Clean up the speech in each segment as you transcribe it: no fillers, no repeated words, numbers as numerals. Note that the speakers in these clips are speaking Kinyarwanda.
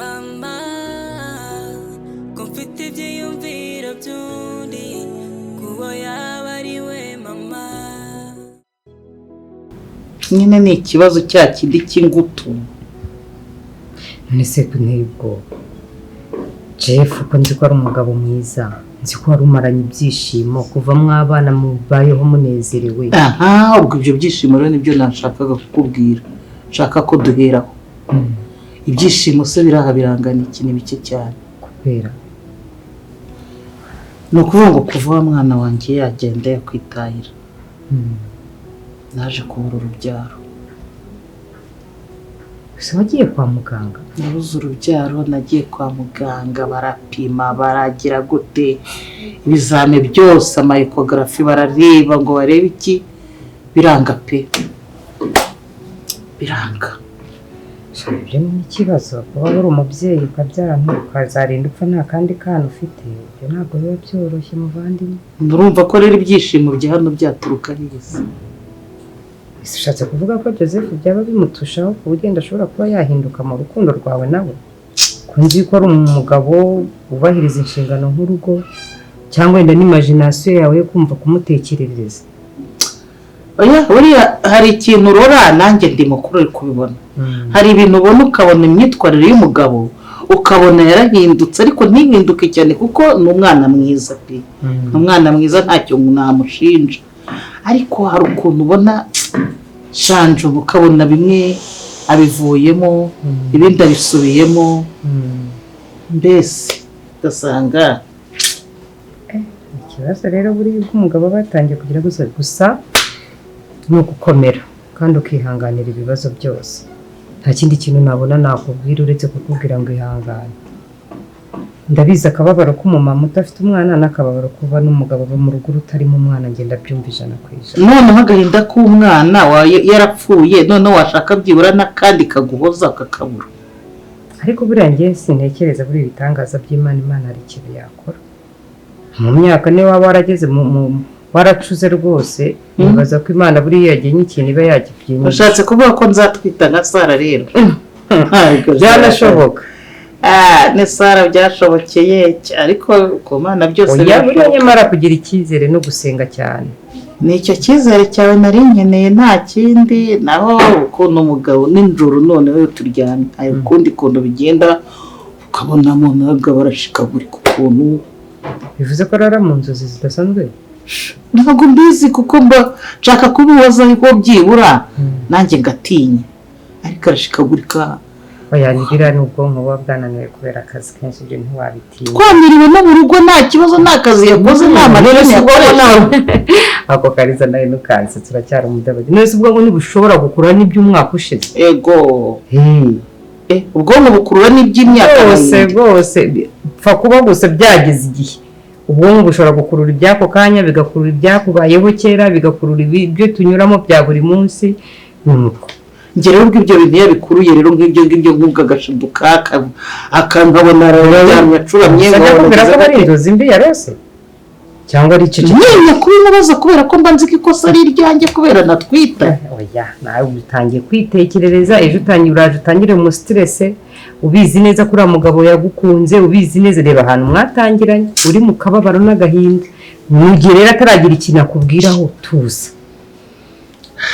mama ko mfite ibyiyumviro by'undi kuba yaba ari we mama. Nyine ni ikibazo cya kindi cy'ingutu. None se kunteye ubwoba Jeff ko nzi ko ari umugabo mwiza, nzi ko wari umaranye ibyishimo kuva mwabana mubayeho munezerewe. Aha, ubwo ibyo byishimo rero nibyo nashakaga kukubwira, nshaka ko duheraho. Ibyishimo se biraha birangana iki ni bike cyane kubera ni ukuvuga ngo kuva mwana wanjye yagenda yakwitahira naje kubura urubyaro. Se wagiye kwa muganga? Nabuze urubyaro, nagiye kwa muganga barapima baragira gute ibizame byose, ama ecography barareba ngo barebe iki, biranga pe, biranga. Ibyo ni ikibazo kuba uri umubyeyi ukabyara ntukazarinda upfa nta kandi kana ufite, ibyo ntabwo biba byoroshye muvandimwe. Urumva ko rero ibyishimo bya hano byaturuka heza. Ushatse kuvuga ko Joseph byaba bimutushaho ku buryo ashobora kuba yahinduka mu rukundo rwawe nawe? Kunzi ko ari umugabo ubahiriza inshingano nk'urugo, cyangwa wenda n'imagination yawe yo kumva kumutekerereza? Oya, buriya hari ikintu urora nanjye ndi mukuru uri kubibona. Hari ibintu ubona ukabona imyitwarire y'umugabo ukabona yarahindutse, ariko ntihinduke cyane kuko ni umwana mwiza pe. Ni umwana mwiza ntacyo namushinja, ariko hari ukuntu ubona shanje ukabona bimwe abivuyemo ibindi abisubiyemo, mbese ugasanga ikibazo rero buri umugabo batangiye kugira gusa no gukomera kandi ukihanganira ibibazo byose. Nta kindi kintu nabona nakubwira uretse kukubwira ngo ihangane. Ndabiza akababaro k'umumama udafite umwana n'akababaro kuba n'umugabo mu rugo rutarimo umwana, ngenda byumva 100%. Noneho agahinda k'umwana yarapfuye, none washaka byibura n'akandi kaguhoza kakabura. Ariko buriya njye sintekereza buri bitangaza by'Imana, Imana ari ikintu yakora. Mu myaka ne waba warageze waracuze rwose, nibaza ko Imana buri yagenye ikintu iba yagipyinye. Ushatse kuvuga ko nzatwita nka Sara rero? Byanashoboka. Ne Sara byashobokeye, ariko ku Mana byose biriya nyamara kugira icyizere no gusenga cyane. Nicyo cyizere cyawe nari nkeneye, nta kindi. Naho ukuntu umugabo n'injuru none we turyamye, ayo kundi kuntu bigenda ukabona umuntu nabwo barashikagurika ukuntu. Bivuze ko rara mu nzozi zidasanzwe? Ntabwo mbizi kuko nshaka kubihoza ariko byibura nanjye ngatinya, ariko arashikagurika. Oyangira n'ubwonko buba bwananiwe kubera akazi kenshi, ibyo ntiwabitinya. Twamiriwe no mu rugo nta kibazo, nta kazi yakoze, nta marira yakora nawe. Ako kariza nawe nukanse turacyari umudabadi. Nese ubwonko ntibushobora gukura n'iby'umwaka ushize. Ego. Ubwonko bukurura n'iby'imyaka bose pfa kuba gusa byagize igihe. Ubwonko bushobora gukurura ibyako kanya, bigakurura ibyakubayeho kera, bigakurura ibyo tunyuramo bya buri munsi. Nuko ngero ubwo ibyo bintu yabikuruye rero ngibyo nk'ubwo agashiduka akankabona yamye acuramye ngo ndakubwira ko ari inzozi mbi yarose cyangwa ari cece. Nyine kubibaza kubera ko mbanze ko ikosa ari iryanjye kubera natwita. Oya, nawe utangiye kwitekerereza, ejo utangire mu stress, ubizi neza kuri mugabo yagukunze, ubizi neza reba ahantu mwatangiranye, uri mu kababaro n'agahinda. Mugihe rero ataragira ikintu akubwiraho tuza.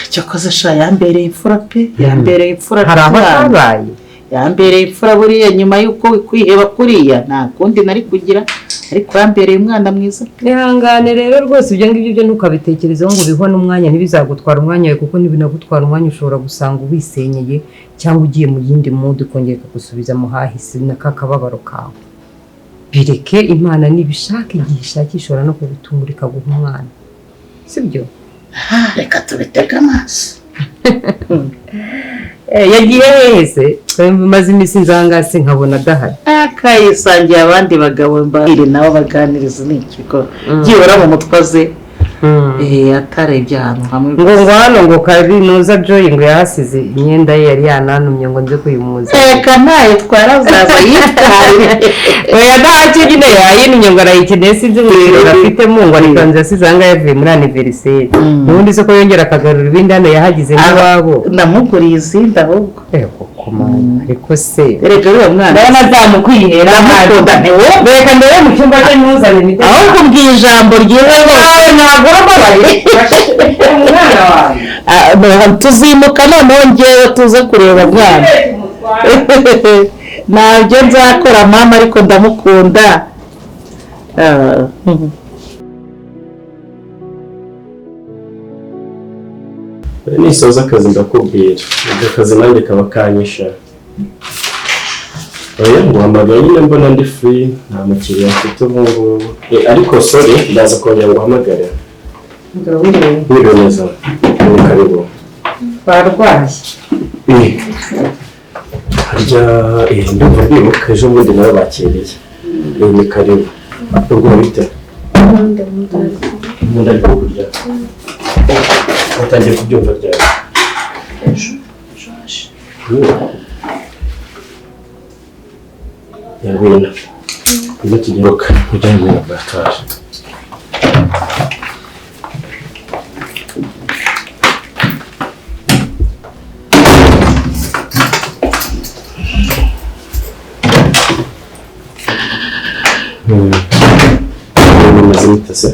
Cyakoze sha yambereye imfura pe, yambereye imfura. Hari aho tabaye yambereye imfura buriya nyuma yuko kwiheba kuriya nta kundi nari kugira, ariko yambereye umwana mwiza. Ihangane rero rwose ibyo ngibyo byo ntukabitekerezaho ngo bihwa n'umwanya, ntibizagutwara umwanya wawe, kuko nibinagutwara umwanya ushobora gusanga ubisenyeye cyangwa ugiye mu yindi mood kongera kugusubiza mu hahise n'akababaro kawe. Bireke, Imana nibishaka igihe ishakishora no kugutumura ikaguha umwana, sibyo? Reka tubitega amaso. Yagiye hese maze imisi nzangase nkabona adahari. Akayisangiye abandi bagabo mbahire nabo baganiriza n'ikiko byibura mu mutwaze atarebye ahantu hamwe ngo hano ngo Kaminuza Joy ngo yahasize imyenda ye yari yananumye ngo nze kuyimuza reka ntayo twarazaza yitware oya ntacyo nyine yayinumye ngo arayikeneye sinzi ngo afitemo ngo arikanze yasize ahangaha yavuye muri aniveriseri ubundi se ko yongera akagarura ibindi hano yahagize n'iwabo namuguriye izindi ahubwo ariko se reka uriya mwana ndabona azamukwihera ndamukunda reka ndebe mu cyumba cye ntuzane imiti ahubwo ubwiye ijambo ryiza rwose ntabwo urababaye umwana wawe tuzimuka noneho ngewe tuze kureba mwana ntabyo nzakora mama ariko ndamukunda nisoza akazi ndakubwira ibyo kazi nanjye kaba kanyisha oya nguhamagaye nyine mbona ndi free nta mukiriya mfite ubu ngubu ariko sorry ndaza kongera nguhamagare wiriwe neza ni karibu barwaye harya ndumva bibuka ejo bundi nawe bakiriye ni karibu urwo bite umuntu ari kukurya watangiye kubyumva ryari yabina iyo tugeruka ujya muri laboratoire bimaze bitase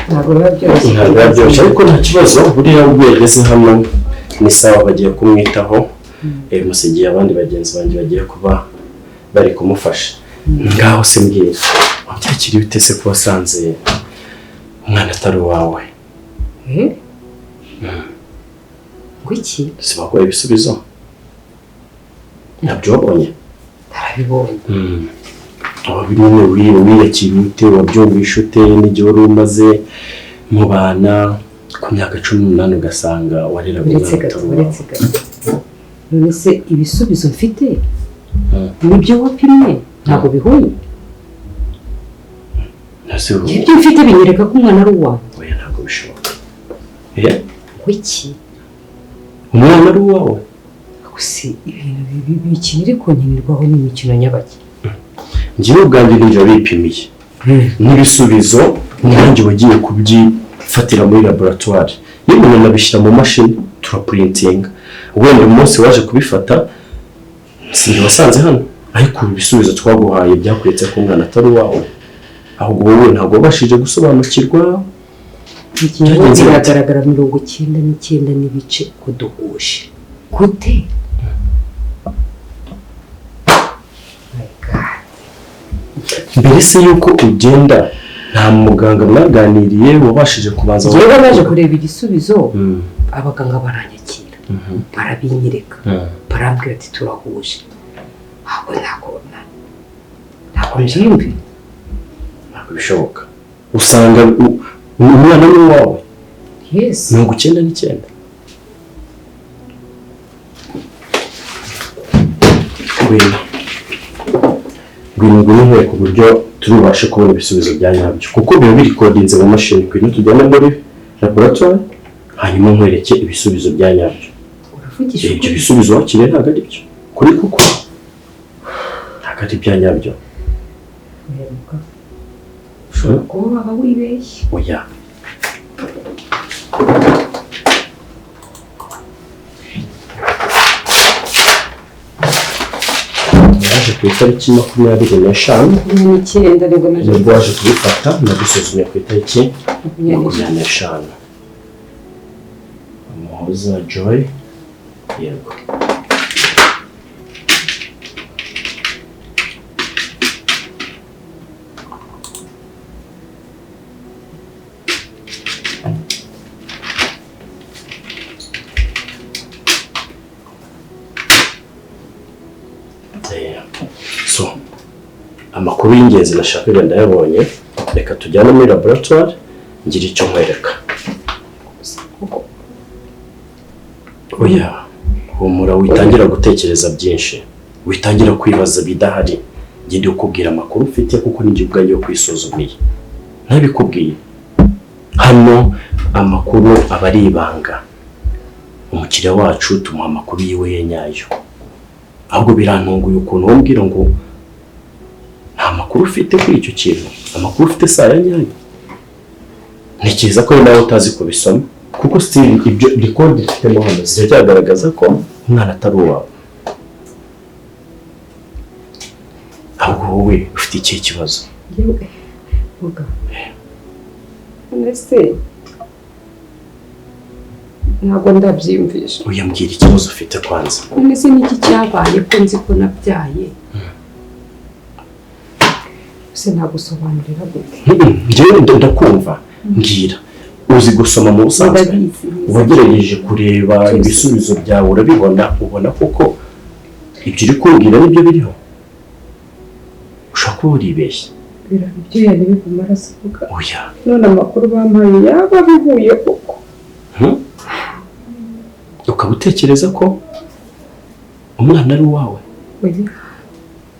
ntabwo biba byoroshye ariko nta kibazo buriya ubwo yageze hano ni sawa bagiye kumwitaho musigiye abandi bagenzi banjye bagiye kuba bari kumufasha ngaho se mbwira wabyakiriye bite se ko wasanze umwana atari uwawe ngwiki si baguhaye ibisubizo ntabyo wabonye ntarabibonye bimwe wiyakira ute wabyumvisha ute n'igihe wari umaze mu bana ku myaka 18 ugasanga wareraga uretse none se ibisubizo mfite nibyo wapimwe ntabwo bihuye ibyo mfite binyereka ko umwana ari uwawe oya ntabwo bishoboka wiki umwana ari uwawe gusa ibintu bikinira konkinirwaho n'imikino nyabaki njyewe ubwanjye ninjira bipimiye n'ibisubizo nanjye wagiye kubyifatira muri laboratoire iyo umuntu abishyira mu mashini turaprintinga wenda umunsi waje kubifata sinjye wasanze hano ariko ibisubizo twaguhaye byakuretse ko umwana atari uwawe ahubwo wowe ntabwo wabashije gusobanukirwa biragaragara 99 n'ibice kuduhuje gute mbere se yuko ugenda nta muganga mwaganiriye wabashije kubanza yewe baje kureba igisubizo abaganga baranyakira barabinyereka barambwira ati turahuje ahubwo ntabwo njimbi ntabwo bishoboka usanga umwana ni uwawe yes 99 ngwino nkwereka uburyo turubashe kubona ibisubizo bya nyabyo kuko biba birikodinze mu mashini kwino tujyane muri laboratoire hanyuma nkwereke ibisubizo bya nyabyo ibyo bisubizo wakiriye ntabwo ari byo kuri kuko ntabwo ari ibya nyabyo ushobora kuba waba wibeshye oya waje ku itariki 25 nibwo waje kubifata nagusuzumye ku itariki 25 Umuhoza Joy yego so amakuru y'ingenzi nashakaga ndayabonye reka tujyane muri laboratoire ngira icyo nkwereka oya humura witangira gutekereza byinshi witangira kwibaza bidahari ngende ukubwira amakuru ufite kuko n'ingiye ubwanjye yo kwisuzumiye ntabikubwiye hano amakuru aba ari ibanga, umukiriya wacu tumuha amakuru yiwe ya nyayo. Ahubwo birantunguye ukuntu wambwira ngo nta makuru ufite kuri icyo kintu, amakuru ufite saa ya nyayo. Ntekereza ko nawe utazi kubisoma, kuko still ibyo record ifitemo hano ziracyagaragaza ko umwana atari uwawe. Ahubwo wowe ufite ikihe kibazo? yewe vuga nese ntabwo ndabyiyumvisha. Uyambwira ikibazo ufite kwanza. nese niki cyabaye ko nzi ko nabyaye se nagusobanurira gute? Njyewe ndakumva, mbwira. Uzi gusoma mu busanzwe? Wagerageje kureba ibisubizo byawe urabibona, ubona koko ibyo uri kumbwira nibyo biriho? Ushaka kuba uribeshye. ibyo yari bivumara avuga. Oya. None amakuru bampaye yaba bihuye koko. Ukaba utekereza ko umwana ari uwawe? Oya,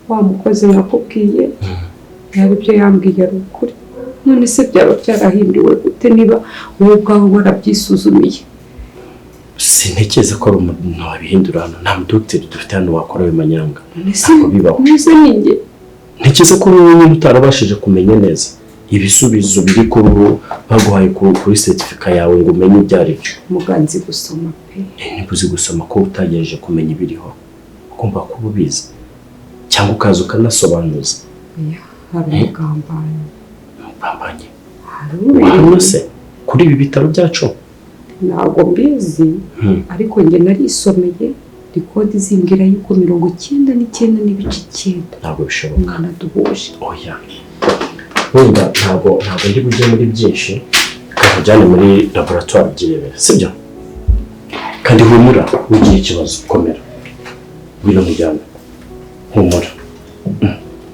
wa mukozi nakubwiye yaba ibyo yambwiye ari ukuri. None se byaba byarahinduwe gute niba wowe ubwawe warabyisuzumiye? Sintekereza ko ari umuntu wabihindura hano. Nta mudogiteri dufite hano wakora ayo manyanga. Ntabwo bibaho. Nise ninjye. Ntekereza ko wowe nyine utarabashije kumenya neza ibisubizo biri kuri ubu baguhaye kuri certifica yawe ngo umenye ibyo ari byo. Muganzi gusoma pe. Niba uzi gusoma ko utagejeje kumenya ibiriho, ugomba kuba ubizi cyangwa ukaza ukanasobanuza. Hari umugambanyi. Umugambanyi? Hano se kuri ibi bitaro byacu? Ntabwo mbizi, ariko njye narisomeye rikodi zimbwira yuko 99.9. Ntabwo bishoboka. Umwana duhuje. Oya. Wenda ntabwo ndi bujye muri byinshi, kakujyane muri laboratoire byirebera, sibyo? Kandi humura, ugiye ikibazo komera. Wino mujyana. Humura.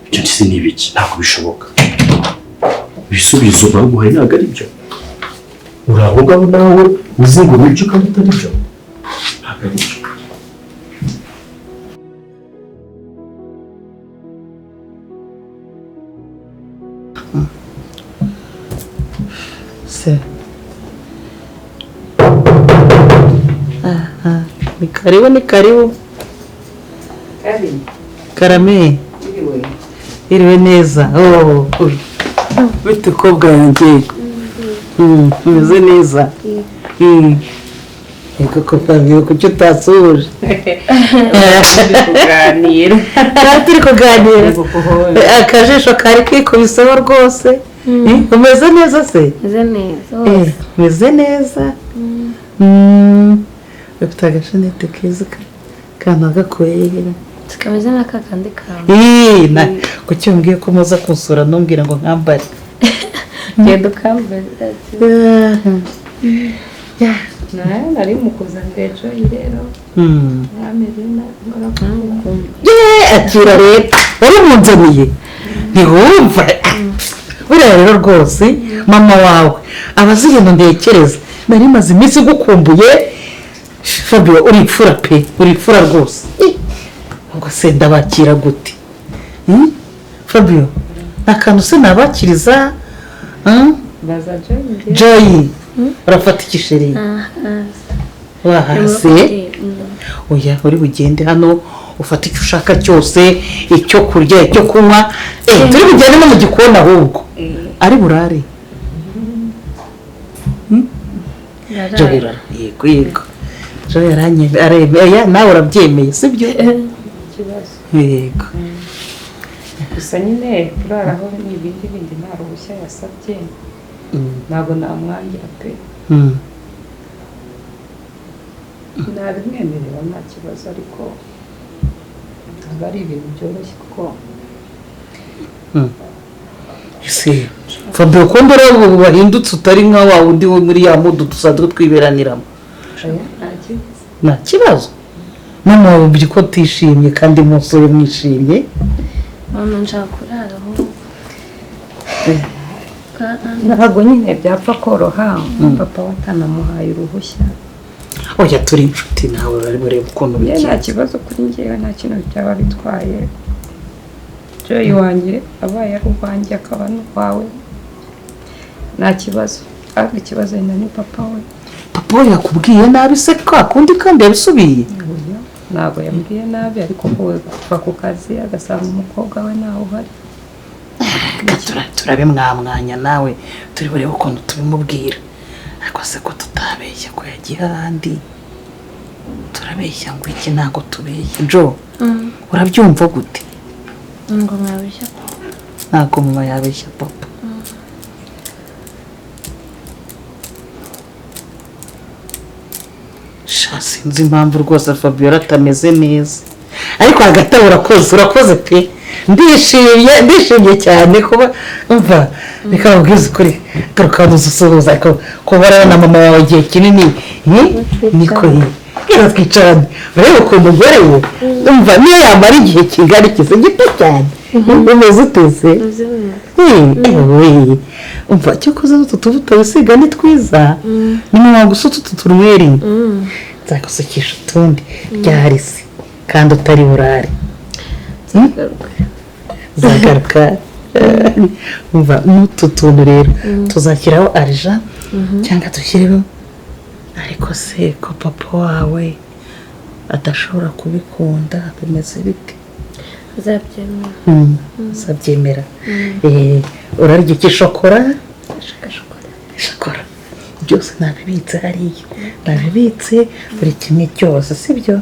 Ibyo ndisi ni ibiki? Ntabwo bishoboka. Ibisubizo baguhaye ntabwo ari byo. Uraho ngaho nawe uzi ngo nibyo kandi atari byo. Ntabwo ari byo. Se. Aha, ni karibu. Karame. Iriwe neza. Oh. Bite kobwa yanjye. Meze neza. Eko Fabio kucyo utasuje. Turi kuganira. Akajisho kari kikubiseho rwose. Umeze neza se? Meze neza. Meze neza. Ufite agashanete keza kana gakwera. Kameze n'akakandi kawe. Kuki umbwiye ko muza kunsura ntumbwira ngo nkambare. Genda ukambare. Nari mukuzanira ejo rero. Amerina ngarakumva. Akira rero. Wari umunzaniye. Ntiwumva. Buriya rero rwose mama wawe abazigenda ntekereza nari maze iminsi gukumbuye. Fabio uripfura pe, uripfura rwose. Ngo se ndabakira gute? Fabio akantu se nabakiriza? Baza Joy. Joy urafata ikisheri. Wahase. Oya uri bugende hano ufata icyo ushaka cyose, icyo kurya, icyo kunywa. Turi bugende no mu gikoni ahubwo. Ari burare. Joy yego. Joy yaranyemeye nawe urabyemeye sibyo? Yego. Gusa nyine kuraraho n'ibindi nta ruhushya yasabye. Ntabwo namwangira pe. Nabimwemerera nta kibazo ariko ntabwo ari ibintu byoroshye kuko ese Fabio ko mbere ubu bahindutse utari nka wa wundi wo muri ya mudu dusanzwe twiberaniramo. Nta kibazo. Mama wawe mbiri ko tishimye kandi musore mwishimye. Mama nshaka kuraraho. ntabwo nyine byapfa koroha papa watanamuhaye uruhushya. Oya turi inshuti nawe bari bareba ukuntu bigiye. Nta kibazo kuri njyewe nta kintu byaba bitwaye. Joy wanjye abaye ari uwanjye akaba n'uwawe nta kibazo. kandi ikibazo wenda ni papa we. papa we yakubwiye nabi se kwa kundi kandi yabisubiye? Ntabwo yambwiye nabi ariko wowe kuva ku kazi agasanga umukobwa we ntaho uhari. turabimwamwanya nawe turi burebe ukuntu tubimubwira, ariko se ko tutabeshya ko yagiye ahandi, turabeshya ngo iki? ntabwo tubeshya. Jo urabyumva gute? ngo mwabeshya ntabwo mama yabeshya papa. Sinzi impamvu rwose Fabiola atameze neza, ariko hagati aho urakoze pe, ndishimye cyane kuba umva reka ubwize ukuri garuka dusuhuza ariko kubara na mama wawe igihe kinini niko rero twicarane urebe ukuntu umugore we umva niyo yamara igihe kingana ikize gito cyane umeze uteze umva cyo kuza utu tuvuta wisiga ni twiza ni mwa gusa utu turumweri nzagusukisha utundi byarise kandi utari burare zagaruka umva n'utu tuntu rero tuzashyiraho arija cyangwa dushyireho, ariko se ko papa wawe adashobora kubikunda bimeze bite? azabyemera. urarya iki? shokora byose nabibitse hariya, nabibitse buri kimwe cyose sibyo?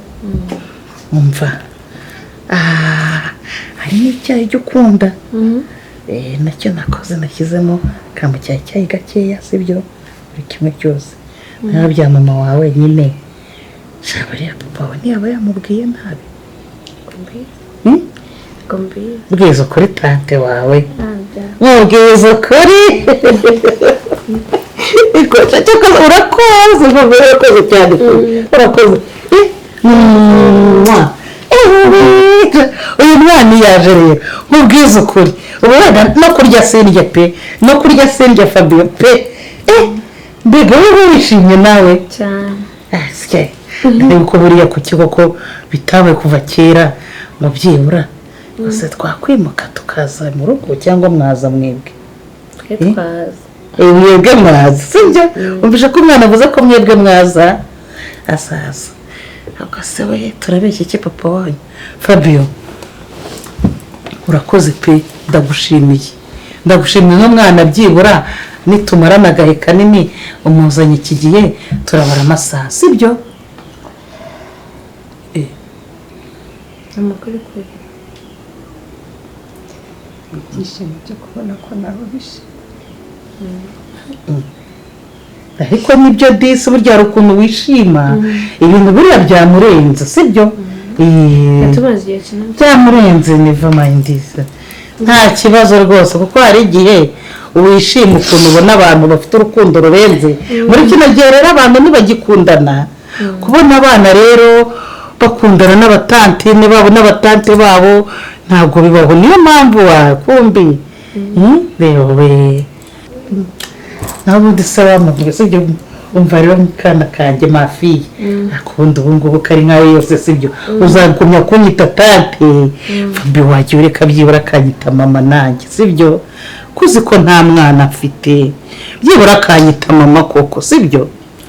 umva hari n'icyayi cyo ukunda nacyo nakoze nashyizemo akambu cyayi gakeya sibyo? buri kimwe cyose nabya mama wawe nyine shabariya papa wawe ntiyaba yamubwiye nabi? bwiza ukuri tante wawe, mubwiza ukuri. urakoze urakoze cyane, urakoze. uyu mwana yaje rero mubwiza ukuri ubu wenda no kurya sindya pe, no kurya sindya Fabio pe. mbega wowe wishimye nawe cyane niko buriya ku kigo ko bitabaye kuva kera mu byibura gusa twakwimuka tukaza mu rugo cyangwa mwaza mwebwe? mwebwe mwaza sibyo? umvishe ko umwana avuze ko mwebwe mwaza asaza ahubwo se we turabeshya iki papa wanyu? Fabio urakoze pe, ndagushimiye nk'umwana byibura nitumarana agahe kanini umuzanye iki gihe turabara amasaha sibyo? amakuru kuri ibyishimo byo kubona ko nabo bishe. ariko nibyo disi burya hari ukuntu wishima ibintu buriya byamurenze sibyo? tumaze igihe kinini byamurenze niva mayindisa nta kibazo rwose, kuko hari igihe wishima ukuntu ubona abantu bafite urukundo rurenze. muri kino gihe rero abantu ntibagikundana, kubona abana rero bakundana n'abatantine babo n'abatante babo ntabwo bibaho, niyo mpamvu wakumbi rero we naho ubundi se wamubwiye sibyo? umva rero mukana kanjye mafiye akunda ubu ngubu kari nkawe yose sibyo? uzagumya kunyita tante Fabio wagiye ureka byibura akanyita mama nanjye sibyo? kuzi ko nta mwana afite byibura akanyita mama koko sibyo?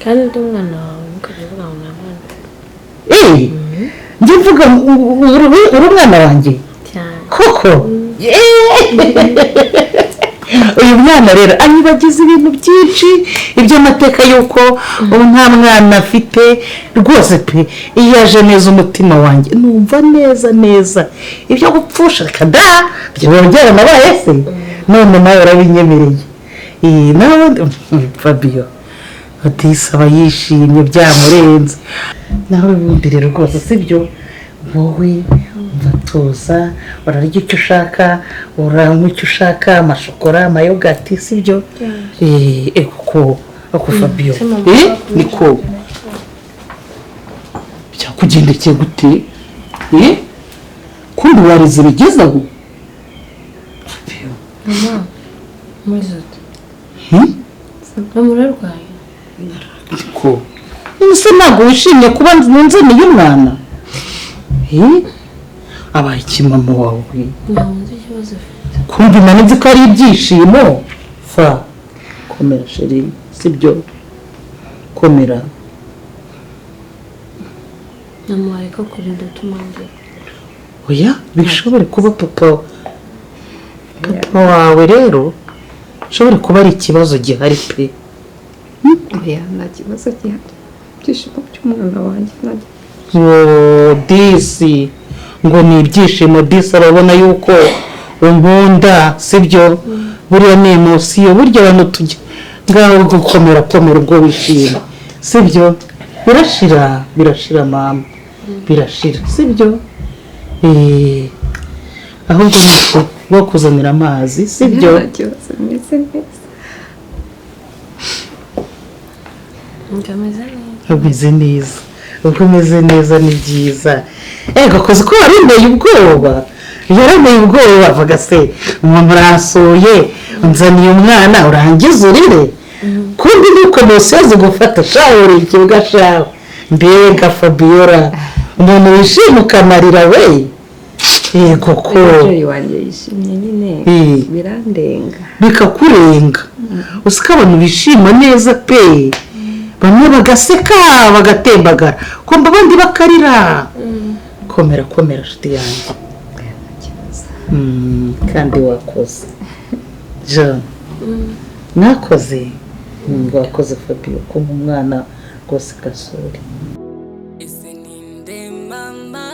kandi ndi umwana wawe mukabivuga ngo namwana njye mvuga uri umwana wanjye koko? uyu mwana rero anyibagiza ibintu byinshi iby'amateka y'uko ubu nta mwana afite rwose pe. iyo aje neza umutima wanjye numva neza ibyo gupfusha reka da byaba byaranabaye se, none nawe urabinyemereye. nawe Fabio utisaba yishimye byamurenze nawe ubundi rero rwose sibyo? wowe tuza urarya icyo ushaka, uranywa icyo ushaka, amashokora, amayogati sibyo? kuko Fabio niko byakugendekeye gute? kundi warize bigezaho mama mwizote murarwaye ko ese ntabwo wishimye kuba nzaniye umwana? abaye ikimama wawe ntabwo ikibazo ufite kumva imanitse ko ari ibyishimo fa komera sheri sibyo komera namuhaye ko kurinda utumanje oya bishobore kuba papa wawe rero ushobora kuba ari ikibazo gihari pe oya nta kibazo gihari ibyishimo by'umwana wanjye nabyo disi ngo ni ibyishimo disi arabona yuko unkunda sibyo buriya ni emosiyo burya abantu tujya ngaho gukomera ubwo wishima sibyo birashira mama birashira sibyo ahubwo ni kuzanira amazi sibyo nta kibazo meze neza ubwo umeze neza ni byiza gakoze ko wari unteye ubwoba yarameye ubwoba avuga se umuntu urasuye unzaniye umwana urangiza urire kundi nuko musozi gufata shawuri ikibuga shawe mbega Fabiola umuntu wishima ukamarira we yego ko umubyeyi wanjye yishimye nyine birandenga bikakurenga usika abantu bishima neza pe bamwe bagaseka bagatembagara kumva abandi bakarira komera nshuti yanjye kandi wakoze John nakoze wakoze Fabio ko umwana rwose gasuri ese ninde mama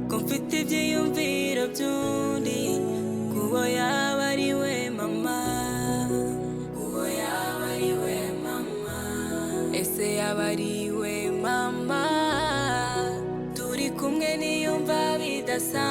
ko mfite ibyiyumviro by'undi kubo yaba ari we mama ese yaba ari we mama turi kumwe niyumva bidasa